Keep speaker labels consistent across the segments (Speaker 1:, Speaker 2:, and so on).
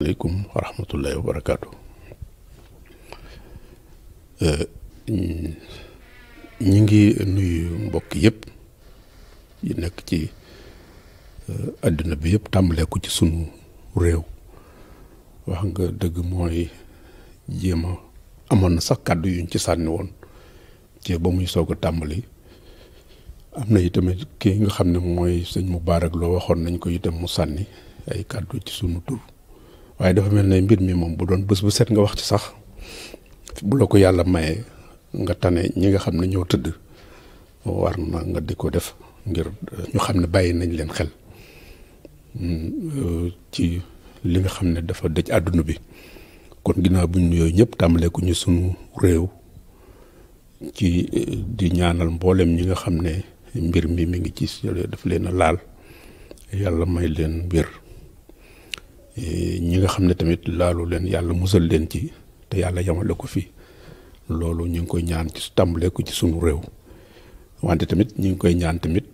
Speaker 1: asalaamaaleykum wa rahmatullahi wa barakaatu. ñi ngi nuyu mbokk yëpp yi nekk ci àdduna bi yëpp tàmbalee ko ci sunu réew. wax nga dëgg mooy jéem a amoon na sax kàddu yuñ ci sànni woon ci ba muy soog a tàmbali. am na itamit kii nga xam ne mooy sëñ Mubaarak Lo waxoon nañ ko itam mu sànni ay kàddu ci sunu tur. waaye dafa mel ne mbir mi moom bu doon bés bu set nga wax ci sax bu la ko yàlla mayee nga tane ñi nga xam ne ñoo tëdd war na nga di ko def ngir ñu xam ne bàyyi nañ leen xel ci li nga xam ne dafa dëj àdduna bi. kon ginnaaw bu ñu nuyoo ñëpp tàmbalee ko ñu sunu réew ci di ñaanal mboolem ñi nga xam ne mbir mi ngi ci daf leen a laal yàlla may leen mbir. ñi nga xam ne tamit laalu leen yàlla musal leen ci te yàlla yamale ko fi loolu ñu ngi koy ñaan ci tàmbalee ko ci sunu réew. wante tamit ñu ngi koy ñaan tamit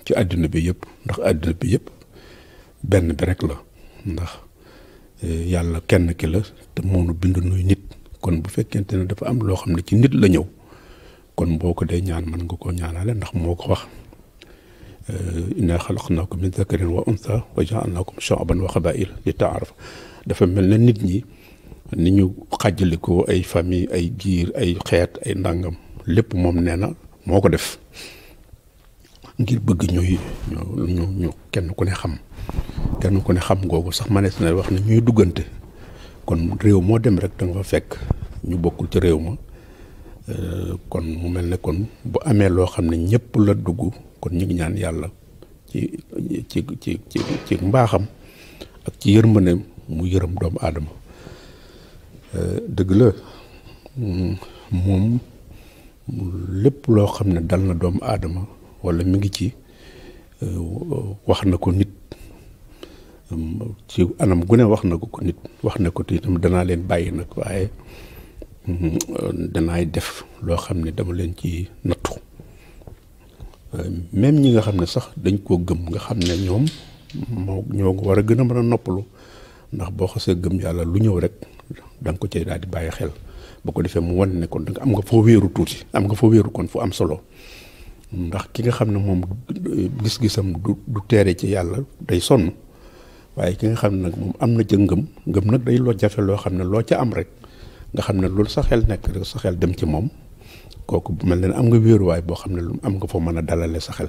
Speaker 1: ci àdduna bi yëpp ndax àdduna bi yëpp benn bi rek la ndax yàlla kenn ki la te moonu bind nuy nit. kon bu fekkente ne dafa am loo xam ne ci nit la ñëw kon boo ko dee ñaan mën nga koo ñaanale ndax moo ko wax inna xalaqnaakum min zakarin wa unsa wa jaalnaakum shu'aban wa qabaa'ila li ta'aarafu. dafa mel ne nit ñi ni ñu xàjjalikoo ay famille ay giir ay xeet ay ndàngam lépp moom nee na moo ko def ngir bëgg ñu kenn ku ne xam googu sax manees na wax ne ñuy duggante. kon réew moo dem rek da nga fa fekk ñu bokkul ci réew ma kon mu mel ne kon bu amee loo xam ne ñëpp la dugg kon ñu ngi ñaan yàlla ci mbaaxam ak ci yërmande mu yërëm doomu aadama. dëgg la moom lépp loo xam ne dal na doomu aadama walla mi ngi ci wax na ko nit ci anam gu ne wax na ko nit wax na ko te itam danaa leen bàyyi nag waaye danaay def loo xam ne dama leen ci nattu. même ñi nga xam ne sax dañ koo gëm nga xam ne ñoom ñoo war a gën a mën a noppalu ndax boo xasee gëm yàlla lu ñëw rek da nga ko cay daal di bàyyi xel boo ko defee mu wan ne kon da nga am nga foo wéeru tuuti am nga foo wéeru kon fu am solo ndax ki nga xam ne moom gis-gisam du teere ci yàlla day sonn waaye ki nga xam ne nag moom am na ca ngëm nag day loo jafe loo xam ne loo ca am rek nga xam ne loolu sa xel nekk rek sa xel dem ci moom kooku bu mel ne am nga wéeruwaay boo xam ne lu am nga foo mën a dalale sa xel.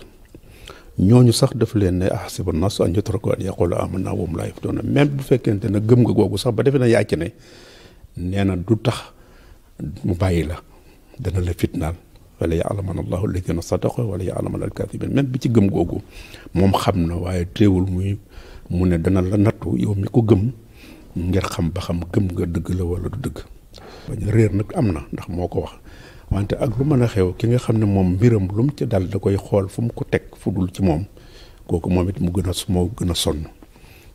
Speaker 1: ñooñu sax daf leen ne ahasiba an-naasu an yutraku an yaqulu aamanna wa hum laa yuftanuun même bu fekkente ne gëm nga googu sax ba defe na yaa ci ne nee na du tax mu bàyyi la dana la fitnaal wala ya'lamanna Allahu allaziina sadaqu wala ya'lamanna al-kaadibiin même bi ci gëm googu moom xam na waaye teewul mu ne dana la nattu yow mi ko gëm ngir xam ba xam gëm nga dëgg la wala du dëgg. bañ réer nag am na ndax moo ko wax wante ak lu mën a xew ki nga xam ne moom mbiram lu mu ci dal da koy xool fu mu ko teg fu dul ci moom kooku moom it moo gën a sonn.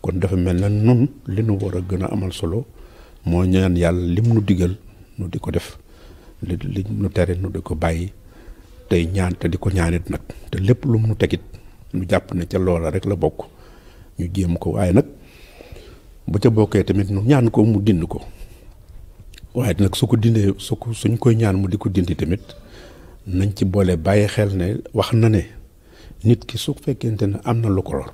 Speaker 1: kon dafa mel ne nun li nu war a gën a amal solo moo ñaan yàlla lim nu digal nu di ko def li nu tere nu di ko bàyyi tey ñaan te di ko ñaanit nag te lépp lu mu nu tegit nu jàpp ne ca loola rek la bokk ñu jéem ko waaye nag bu ca bokkee tamit nu ñaan ko mu dind ko. waaye nag su ko dindee suñ koy ñaan mu di ko dindi tamit nañ ci boole bàyyi xel ne wax na ne nit ki su fekkente ne am na lu ko lor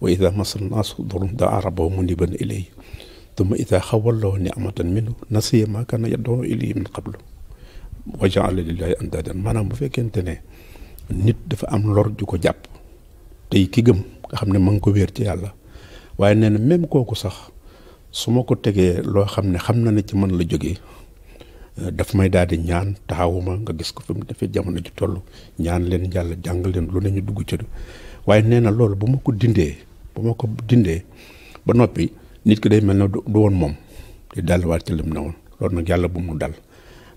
Speaker 1: wa ida massa naasu durrun daa rabbahu muniban ilayhi thumma ida xawallahu ni'matan minhu nasiya ma kana yad'u ilayhi min qablu wa ja'ala lillahi andaadan maanaam bu fekkente ne nit dafa am lor ju ko jàpp tey ki gëm nga xam ne ma ngi ko wéer ci yàlla waaye nee na même kooku sax su ma ko tegee loo xam ne xam na ne ci man la jógee daf may daal di ñaan taxawuma nga gis ko fi mu defee jamono ji toll ñaan leen yàlla jàngal leen lu ne ñu dugg ci waaye nee na loolu bu ma ko dindee ba noppi nit ki day mel ne du woon moom di delluwaat ci lim ne woon loolu nag yàlla bu mu dal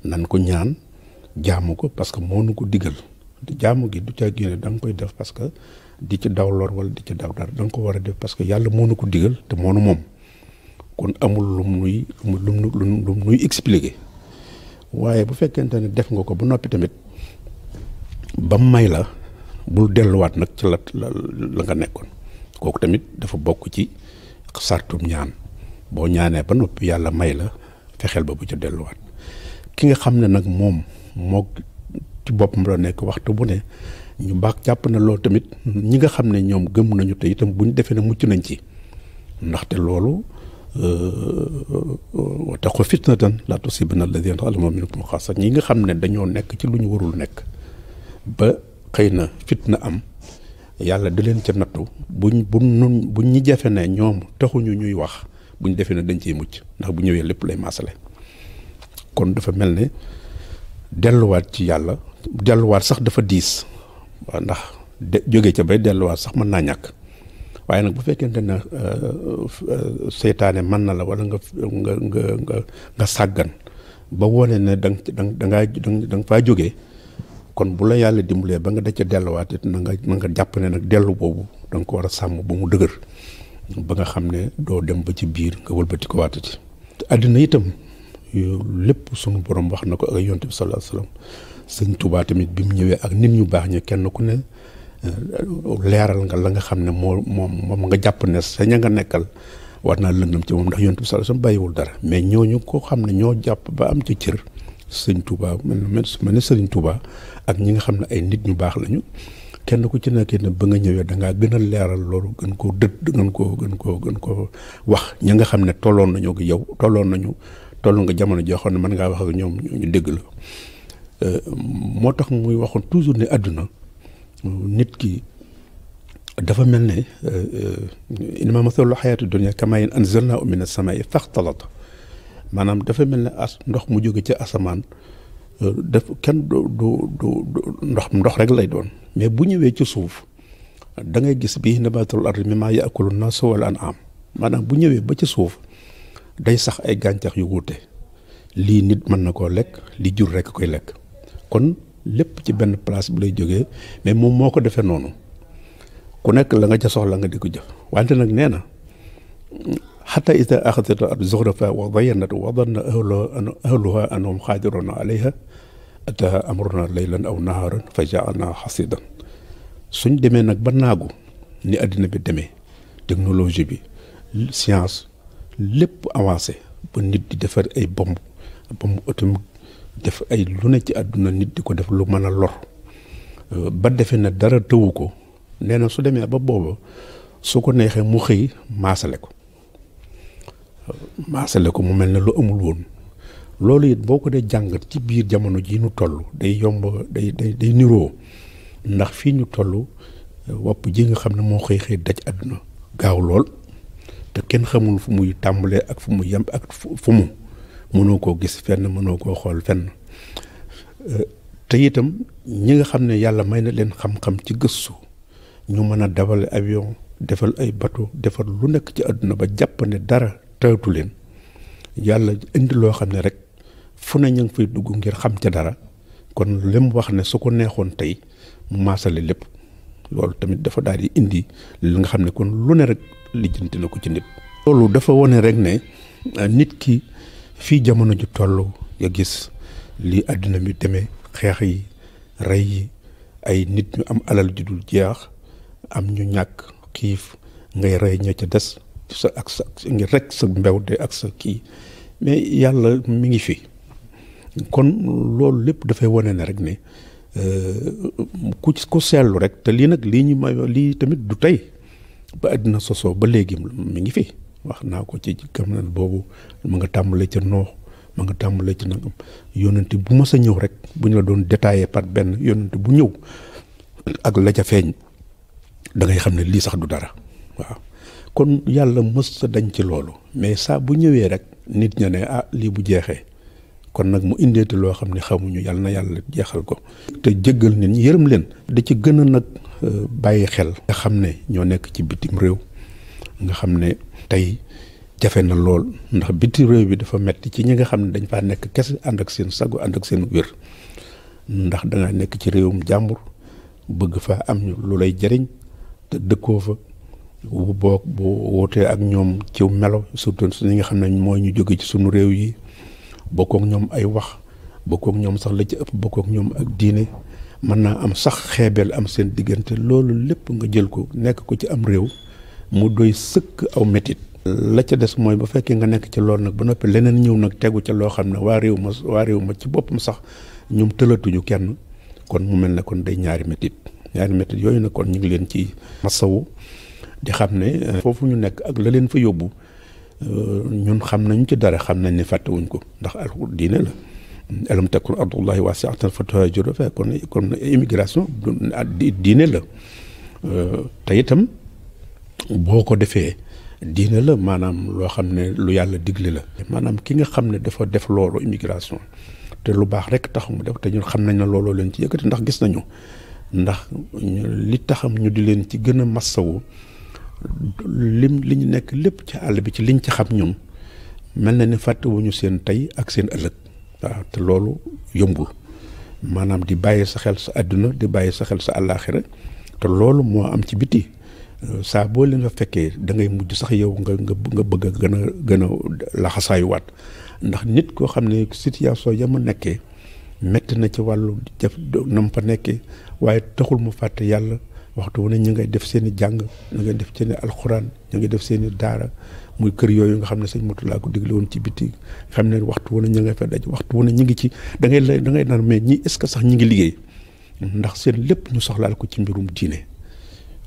Speaker 1: nan ko ñaan jaamu ko parce que moo nu ko digal jaamu gi du ca génne da nga koy def parce que di ci daw lor wala di ci daw dara da nga ko war a def parce que yàlla moo nu ko digal te moo nu moom. kon amul lu mu nuy expliquer waaye bu fekkente ne def nga ko ba noppi tamit ba may la bul delluwaat nag ci la nga nekkoon kooku tamit dafa bokk ci sartum ñaan boo ñaanee ba noppi yàlla may la fexeel ba bu ca delluwaat. ki nga xam ne nag moom moo ci boppam la nekk waxtu bu ne ñu baax jàpp na loolu tamit ñi nga xam ne ñoom gëm nañu te itam buñ defee ne mucc nañ ci ndaxte loolu wattaqu fitnatan laa tusiibanna allaziina zalamu minkum xaassa ñi nga xam ne dañoo nekk ci lu ñu warul nekk ba xëy na fitna am yàlla di leen ca nattu buñ ñi jafe ne ñoom taxuñu ñuy wax buñ defee ne dañ ciy mucc ndax bu ñëwee lépp lay maasale. kon dafa mel ne delluwaat ci yàlla delluwaat sax dafa diis waaw ndax jóge ca bay delluwaat sax mën naa ñàkk waaye nag bu fekkente ne seytaane mën na la wala nga sàggan ba wone ne da nga faa jógee kon bu la yàlla dimbalee ba nga da ca delluwaat it na nga jàpp ne nag dellu boobu da nga ko war a sàmm ba mu dëgër ba nga xam ne doo dem ba ci biir nga wëlbati ko waatati. àddina itam lépp sunu borom wax na ko ak yonent bi sallallahu alayhi wasallam sëñ Tuubaa tamit bi mu ñëwee ak nit ñu baax ñi kenn ku ne leeral nga la nga xam ne moom nga jàpp ne sa ña nga nekkal war naa lëndam ci moom ndax yonent bi sallallahu alayhi wasallam bàyyiwul dara mais ñooñu ko xam ne ñoo jàpp ba am ci cër sëñ Tuubaa mel ne sëriñ Tuubaa ak ñi nga xam ne ay nit ñu baax lañu kenn ku ci nekk ne ba nga ñëwee da ngaa gën a leeral loolu gën koo gën koo wax ñi nga xam ne tolloon nañoo ko yow toll nga jamono joo xam ne mën ngaa wax ak ñoom ñu dégg la moo tax muy waxoon toujours ne àdduna nit ki dafa mel ne innamaa mathalu hayaati dunya kamaa-in anzalnaahu mina samaa'i faxtalata maanaam dafa mel ne ndox mu jóge ci asamaan kenn du ndox rek lay doon mais bu ñëwee ci suuf da ngay gis bii nabaatul ardi mimmaa ya'kulu nnaasu wal an'aam maanaam bu ñëwee ba ci suuf day sax ay gàncax yu wuute lii nit mën na koo lekk li jur rek koy lekk kon lépp ci benn place bi lay jógee mais moom moo ko defee noonu ku nekk la nga ca soxla nga di ko jëf wante nag nee na xataa idaa axadat al-ardu zuxrufahaa wa zayyanat wa zanna ahluhaa annahum qaadiruuna alayhaa ataahaa amrunaa laylan aw nahaaran fa ja'alnaahaa hasiidan suñ demee nag ba naagu ni àddina bi demee technologie bi science lépp avancé ba nit di defar ay bombe atomique def ay lu ne ci àdduna nit di ko def lu mën a lor ba defee ne dara tëwu ko nee na su demee ba booba su ko neexee mu xëy maasale ko mu mel ne lu amul woon loolu it boo ko dee jàngat ci biir jamono ji ñu toll day yomb day niroo ndax fii ñu toll wopp ji nga xam ne moo xëy daj àdduna gaaw lool te kenn xamul fu muy tàmbalee ak fu mu yem ak fu mu mënoo koo gis fenn mënoo koo xool fenn te itam ñi nga xam ne yàlla may na leen xam-xam ci gëstu ñu mën a dawal avion defal ay bateau defal lu nekk ci àdduna ba jàpp ne dara tawatu leen yàlla indi loo xam ne rek fu ne ñu ngi fay dugg ngir xam ca dara kon li mu wax ne su ko neexoon tey mu maasale lépp loolu tamit dafa daal di indi li nga xam ne kon lu ne rek lijjanti na ko ci nit. loolu dafa wone rek ne nit ki fii jamono ju toll nga gis li àddina bi demee xeex yi rey yi ay nit ñu am alal ju dul jeex am ñu ñàkk xiif ngay rey ña ca des sa ngir rek sa mbewte ak sa kii mais yàlla mi ngi fi kon loolu lépp dafay wone ne rek ne ku seetlu rek te lii nag lii tamit du tey ba àddina sosoo ba léegi mi ngi fi wax naa ko ci kam boobu ma nga tàmbalee ca noox ma nga tàmbalee ci nangam yónnante bu ma sa ñëw rek bu ñu la doon détaillé par benn yónnante bu ñëw ak la ca feeñ da ngay xam ne lii sax du dara waaw kon yàlla mës sa dañ ci loolu mais saa bu ñëwee rek nit ña ne lii bu jeexee kon nag mu indeeti loo xam ne xamuñu yàlla na yàlla jeexal ko te jéggal nit ñi yërëm leen da ci gën a nag bàyyi xel nga xam ne ñoo nekk ci bitim réew nga xam ne tey jafe na lool ndax bitim réew bi dafa metti ci ñi nga xam ne dañ faa nekk kese ànd ak seen sago ànd ak seen wér ndax danga nekk ci réewum jàmbur bëgg fa am lu lay jariñ te dëkkoo fa bu wootee ak ñoom ci melo surtout ñi nga xam ne mooy ñu jóge ci sunu réew yi bokkook ñoom ay wax bokkook ñoom sax la ci ëpp bokkook ñoom ak diine mën naa am sax xeebeel am seen diggante loolu lépp nga jël ko nekk ko ci am réew mu doy sëkk aw metit la ca des mooy bu fekkee nga nekk ci loolu nag ba noppi leneen ñëw nag tegu ca loo xam ne waa réew ma ci boppam sax ñoom tëlatuñu kenn kon mu mel ne kon day ñaari métit yooyu nag kon ñu ngi leen ci masawu di xam ne foofu ñu nekk ak la leen fa yóbbu ñun xam nañu ci dara xam nañ ne fàttewuñ ko ndax diine la alam takun ardullahi wasi'atan fatuhajiru fa kon immigration diine la te itam boo ko defee diine la maanaam loo xam ne lu yàlla digle la maanaam ki nga xam ne dafa def loolu immigration te lu baax rek tax mu def te ñun xam nañ ne looloo leen ci yëkkati ndax gis nañu ndax li taxam ñu di leen ci gën a massawu li ñu nekk lépp ci àll bi ci liñ ci xam ñun mel na ni fàttewuñu seen tey ak seen ëllëg waaw te loolu yombul maanaam di bàyyi sa xel sa àdduna di bàyyi sa xel sa àllaaxira te loolu moo am ci biti saa boo leen fa fekkee da ngay mujj sax yow nga bëgg a gën a laxasaayuwaat ndax nit koo xam ne situation ya mu nekkee metti na ci wàllu jëf na mu fa nekkee waaye taxul mu fàtte yàlla waxtu wu ne ñu ngay def seen i jàng ñu ngay def seen i alxuraan ñu ngi def seen i daara muy kër yooyu nga xam ne sëñ Mourtala ko digle woon ci biti xam ne waxtu wu ne ñu ngay fa daj waxtu wu ne ñu ngi ci da ngay naan mais ñi est-ce que sax ñi ngi liggéey ndax seen lépp ñu soxlaal ko ci mbirum diine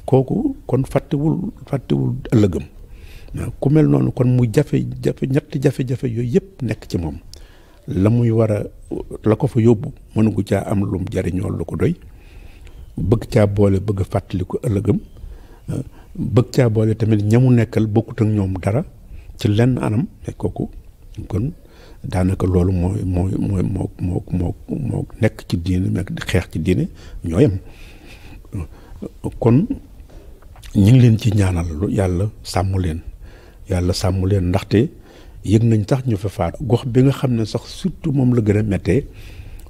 Speaker 1: kooku kon fàttewul ëllëgam ku mel noonu kon mu ñetti jafe-jafe yooyu yëpp nekk ci moom la muy la ko fa yóbbu mënugu caa am lum jariñoo lu ko doy bëgg caa boole bëgg a fàttali ko ëllëgam bëgg caa boole tamit ñamu nekkal bokkut ak ñoom dara ci lenn anam te kooku kon daanaka loolu moo nekk ci diine nekk di xeex ci diine ñooyam kon ñu ngi leen ci ñaanal yàlla sàmm leen ndaxte yëg nañ sax ñu fa faat gox bi nga xam ne sax surtout moom la gën a méttee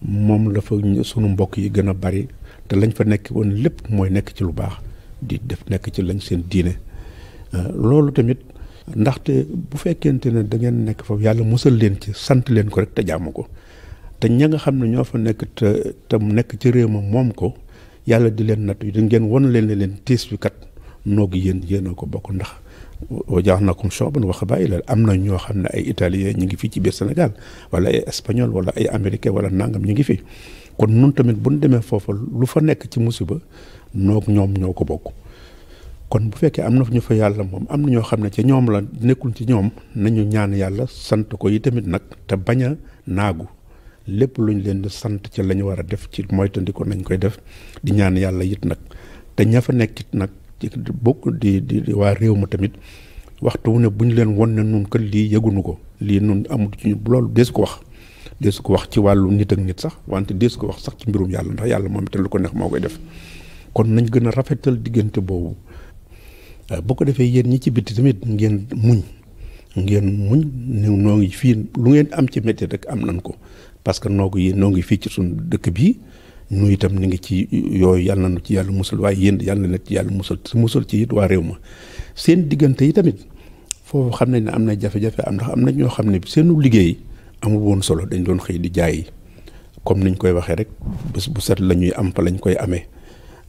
Speaker 1: moom la fa sunu mbokk yi gën a bari te lañ fa nekk woon lépp mooy nekk ci lu baax di def nekk ci lañ seen diine loolu tamit ndaxte bu fekkente ne da ngeen nekk foofu yàlla musal leen ci sant leen ko rek te jaamu ko te ña nga xam ne ñoo fa nekk te nekk ci réew ma moom ko yàlla di leen natt yi ngeen won leen tiis bi kat noogi yéen a ko bokk ndax waja'alnaakum shu'uban wa qabaa'ila am na ñoo xam ne ay italien ñu ngi fii ci biir Sénégal wala ay espagnol wala ay américain wala nangam ñu ngi fi kon nun tamit bu ñu demee foofa lu fa nekk ci musiba ñoom ñoo ko bokk kon bu fekkee am na ñu fa yàlla moom am na ñoo xam ne ci ñoom la nekkul ci ñoom nañu ñaan yàlla sant ko yi tamit nag te bañ a naagu lépp luñ leen di sant ci la ñu war a def ci moytandiko nañ koy def di ñaan yàlla it nag te ña fa nekk it nag ci bokk di waa réew ma tamit waxtu wu ne bu ñu leen won ne nun kat lii yëgunu ko lii nun amul ci ñu loolu deesu ko wax ci wàllu nit ak nit sax wante deesu ko wax sax ci mbirum yàlla ndax yàlla moom itam lu ko neex moo koy def kon nañ gën a rafetal diggante boobu boo ko defee yéen ñi ci bitti tamit ngeen muñ noo ngi fii lu ngeen am ci métier rek am nañ ko parce que noo ngi fii ci suñu dëkk bii nu itam ni ngi ci yooyu yàlla na ci yàlla musal waaye yéen yàlla na ci yàlla musal ci it waa réew ma seen diggante yi tamit foofu xam nañ ne am na jafe-jafe am ndax am na ñoo xam ne seenu liggéey amul woon solo dañ doon xëy di jaay comme niñ koy waxee rek bés bu set la ñuy am fa lañ koy amee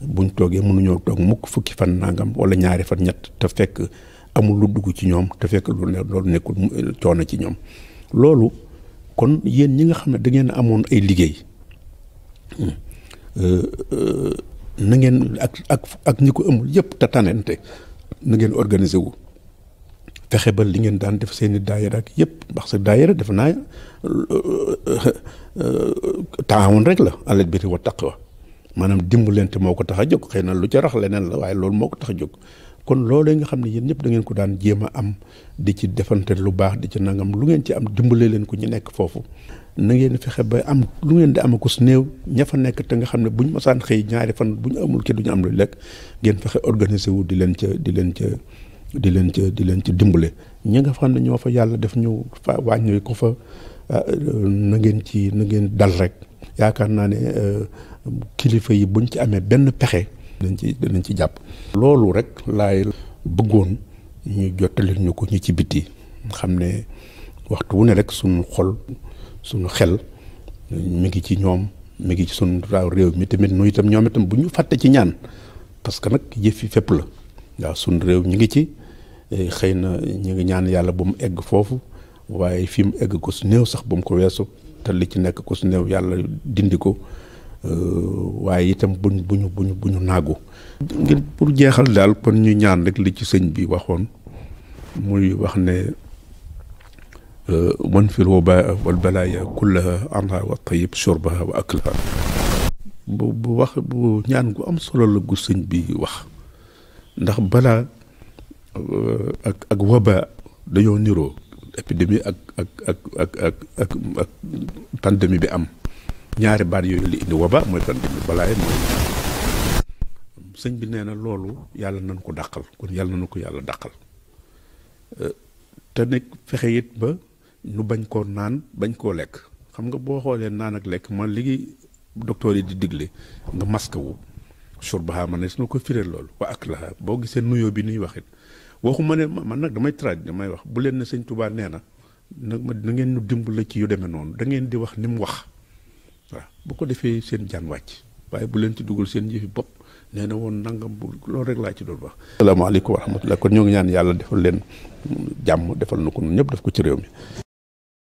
Speaker 1: buñ toogee mënuñoo toog mukk fukki fan nangam wala ñaari fan ñett te fekk amul lu dugg ci ñoom te fekk loolu nekkul coono ci ñoom loolu kon yéen ñi nga xam ne da ngeen amoon ay liggéey na ngeen ak ñi ko amul yëpp te tanente na ngeen organiser wu fexe ba li ngeen daan def seeni daayira ak yëpp ndax sa daayira def naa taawun rek la alal birri wa taqwa maanaam dimbalante moo ko tax a jóg xëy na lu ca rax leneen la waaye loolu moo ko tax a jóg kon loolu nga xam ne yéen ñëpp da ngeen ko daan jéem a am di ci defante lu baax di ci nangam lu ngeen ci am dimbale leen ko ñu nekk foofu na ngeen fexe ba am lu ngeen di am ko su néew ña fa nekk te nga xam ne buñ mosaan xëy ñaari fan buñ amul ki duñu am lu lekk ngeen fexe organiser wu di leen ca dimbale ñi nga xam ne ñoo fa yàlla def ñu fa wàññi ko fa na ngeen dal rek yaakaar naa ne kilifa yi buñ ci amee benn pexe dinañ ci jàpp loolu rek laay bëggoon ñu jottali ñu ko ñi ci biti xam ne waxtu wu ne rek suñu xol suñu xel mi ngi ci ñoom mi ngi ci suñu réew mi tamit nu itam ñoom itam bu ñu fàtte ci ñaan parce que nag yëf yi fépp la waaw suñu réew ñu ngi ci xëy na ñu ngi ñaan yàlla bu mu egg foofu waaye fi mu egg ko su néew sax bu mu ko weesu te li ci nekk ko su néew yàlla dindi ko waaye itam buñu naagu. ngir pour jeexal daal kon ñu ñaan rek li ci sëñ bi waxoon muy wax ne wan fil wabaa wal balaaya kullaha anha wa tayyib shurbaha wa aklaha bu ñaan gu am solo la gu sëñ bi wax ndax balaa ak waba dañoo niroo épidémie ak pandémie bi am ñaari baat yooyu li indi waba mooy pandémie balaay mooy sëñ bi nee na loolu yàlla nañ ko dàqal kon yàlla nañu ko yàlla dàqal te nag fexe it ba ñu bañ koo naan bañ koo lekk xam nga boo xoolee naan ak lekk man léegi docteur yi di digle nga masque wu surbaha man ne su ko firee loolu wa ak la boo gisee nuyoo bi nuy waxit waxuma ne man nag damay damay wax bu leen ne sëñ Touba nee na na ngeen ñu dimbale ci yu demee noonu da ngeen di wax ni mu wax waaw bu ko defee seen jaan wàcc waaye bu leen ci dugal seen yëfi bopp nee na woon nangam bu loolu rek laa ci doon wax. asalaamaaleykum wa rahmatulah kon ñoo ngi ñaan yàlla defal leen jàmm defal na ko ñun ñëpp def ko ci réew mi.